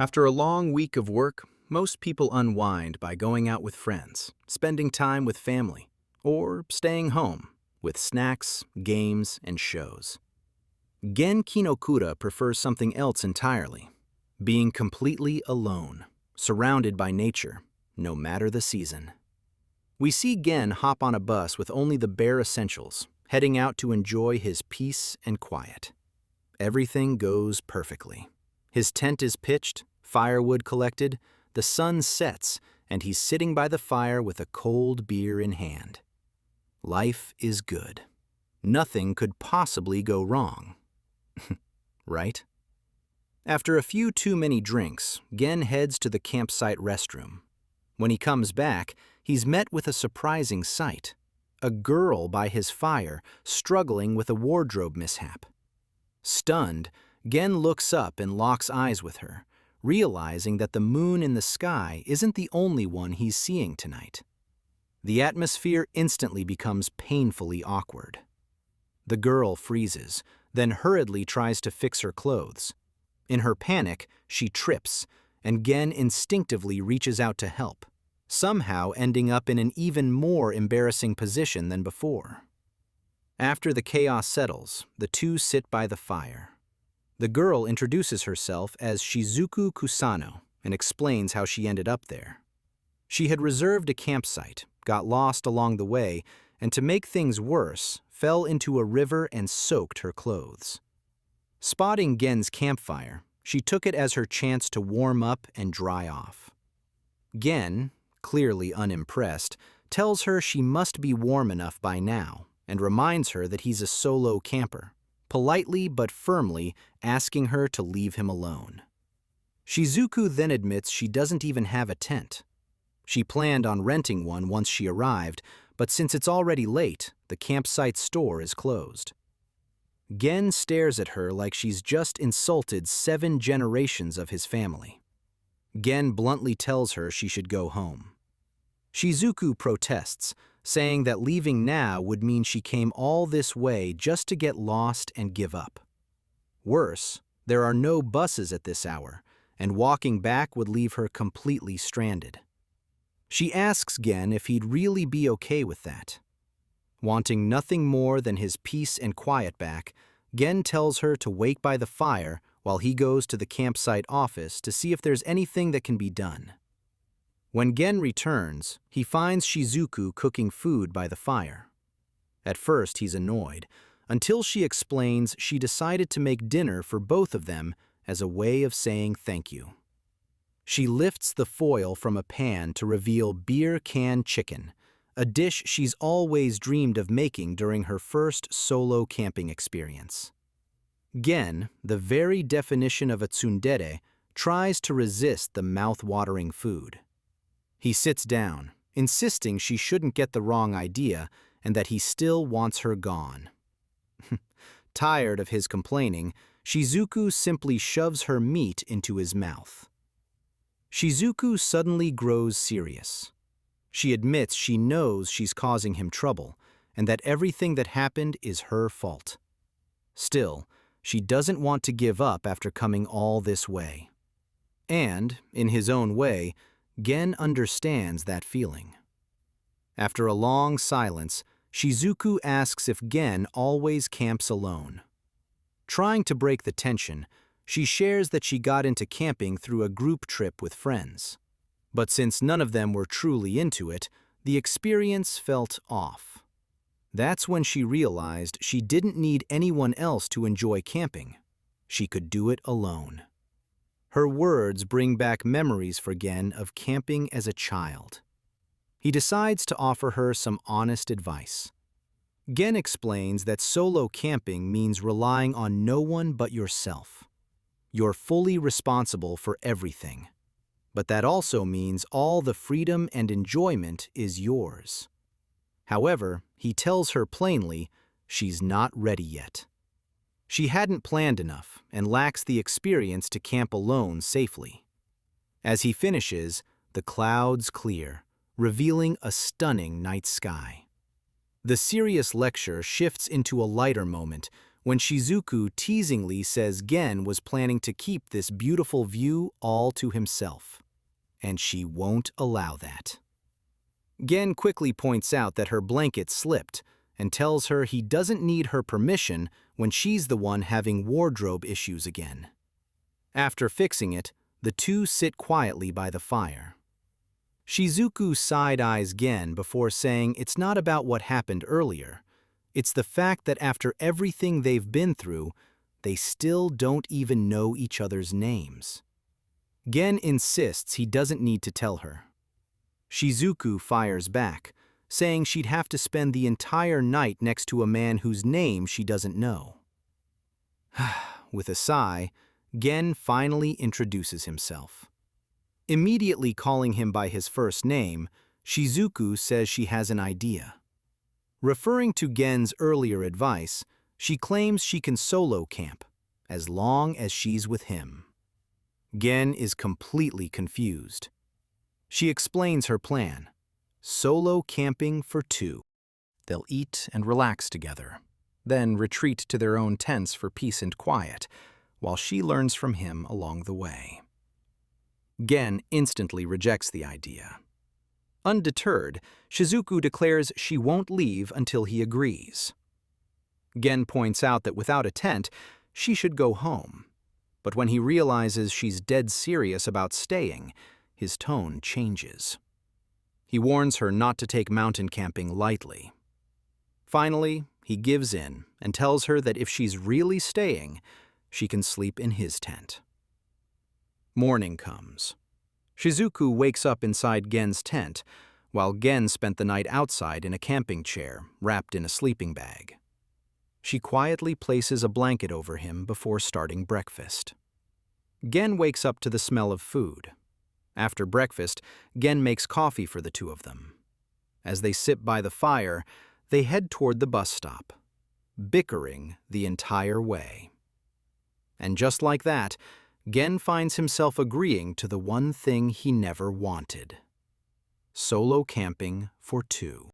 After a long week of work, most people unwind by going out with friends, spending time with family, or staying home with snacks, games, and shows. Gen Kinokura prefers something else entirely, being completely alone, surrounded by nature, no matter the season. We see Gen hop on a bus with only the bare essentials, heading out to enjoy his peace and quiet. Everything goes perfectly. His tent is pitched, firewood collected, the sun sets, and he's sitting by the fire with a cold beer in hand. Life is good. Nothing could possibly go wrong. Right? After a few too many drinks, Gen heads to the campsite restroom. When he comes back, he's met with a surprising sight. A girl by his fire, struggling with a wardrobe mishap. Stunned, Gen looks up and locks eyes with her, realizing that the moon in the sky isn't the only one he's seeing tonight. The atmosphere instantly becomes painfully awkward. The girl freezes, then hurriedly tries to fix her clothes. In her panic, she trips, and Gen instinctively reaches out to help, somehow ending up in an even more embarrassing position than before. After the chaos settles, the two sit by the fire. The girl introduces herself as Shizuku Kusano and explains how she ended up there. She had reserved a campsite, got lost along the way, and to make things worse, fell into a river and soaked her clothes. Spotting Gen's campfire, she took it as her chance to warm up and dry off. Gen, clearly unimpressed, tells her she must be warm enough by now and reminds her that he's a solo camper, politely but firmly asking her to leave him alone. Shizuku then admits she doesn't even have a tent. She planned on renting one once she arrived, but since it's already late, the campsite store is closed. Gen stares at her like she's just insulted 7 generations of his family. Gen bluntly tells her she should go home. Shizuku protests, saying that leaving now would mean she came all this way just to get lost and give up. Worse, there are no buses at this hour, and walking back would leave her completely stranded. She asks Gen if he'd really be okay with that. Wanting nothing more than his peace and quiet back, Gen tells her to wait by the fire while he goes to the campsite office to see if there's anything that can be done. When Gen returns, he finds Shizuku cooking food by the fire. At first, he's annoyed, until she explains she decided to make dinner for both of them as a way of saying thank you. She lifts the foil from a pan to reveal beer can chicken, a dish she's always dreamed of making during her first solo camping experience. Gen, the very definition of a tsundere, tries to resist the mouth-watering food. He sits down, insisting she shouldn't get the wrong idea and that he still wants her gone. Tired of his complaining, Shizuku simply shoves her meat into his mouth. Shizuku suddenly grows serious. She admits she knows she's causing him trouble and that everything that happened is her fault. Still, she doesn't want to give up after coming all this way. And, in his own way, Gen understands that feeling. After a long silence, Shizuku asks if Gen always camps alone. Trying to break the tension, she shares that she got into camping through a group trip with friends. But since none of them were truly into it, the experience felt off. That's when she realized she didn't need anyone else to enjoy camping. She could do it alone. Her words bring back memories for Gen of camping as a child. He decides to offer her some honest advice. Gen explains that solo camping means relying on no one but yourself. You're fully responsible for everything. But that also means all the freedom and enjoyment is yours. However, he tells her plainly she's not ready yet. She hadn't planned enough and lacks the experience to camp alone safely. As he finishes, the clouds clear, revealing a stunning night sky. The serious lecture shifts into a lighter moment when Shizuku teasingly says Gen was planning to keep this beautiful view all to himself, and she won't allow that. Gen quickly points out that her blanket slipped and tells her he doesn't need her permission when she's the one having wardrobe issues again. After fixing it, the two sit quietly by the fire. Shizuku side-eyes Gen before saying it's not about what happened earlier. It's the fact that after everything they've been through, they still don't even know each other's names. Gen insists he doesn't need to tell her. Shizuku fires back, saying she'd have to spend the entire night next to a man whose name she doesn't know. With a sigh, Gen finally introduces himself. Immediately calling him by his first name, Shizuku says she has an idea. Referring to Gen's earlier advice, she claims she can solo camp, as long as she's with him. Gen is completely confused. She explains her plan: solo camping for two. They'll eat and relax together, then retreat to their own tents for peace and quiet, while she learns from him along the way. Gen instantly rejects the idea. Undeterred, Shizuku declares she won't leave until he agrees. Gen points out that without a tent, she should go home. But when he realizes she's dead serious about staying, his tone changes. He warns her not to take mountain camping lightly. Finally, he gives in and tells her that if she's really staying, she can sleep in his tent. Morning comes. Shizuku wakes up inside Gen's tent, while Gen spent the night outside in a camping chair, wrapped in a sleeping bag. She quietly places a blanket over him before starting breakfast. Gen wakes up to the smell of food. After breakfast, Gen makes coffee for the two of them. As they sit by the fire, they head toward the bus stop, bickering the entire way. And just like that, Gen finds himself agreeing to the one thing he never wanted: solo camping for two.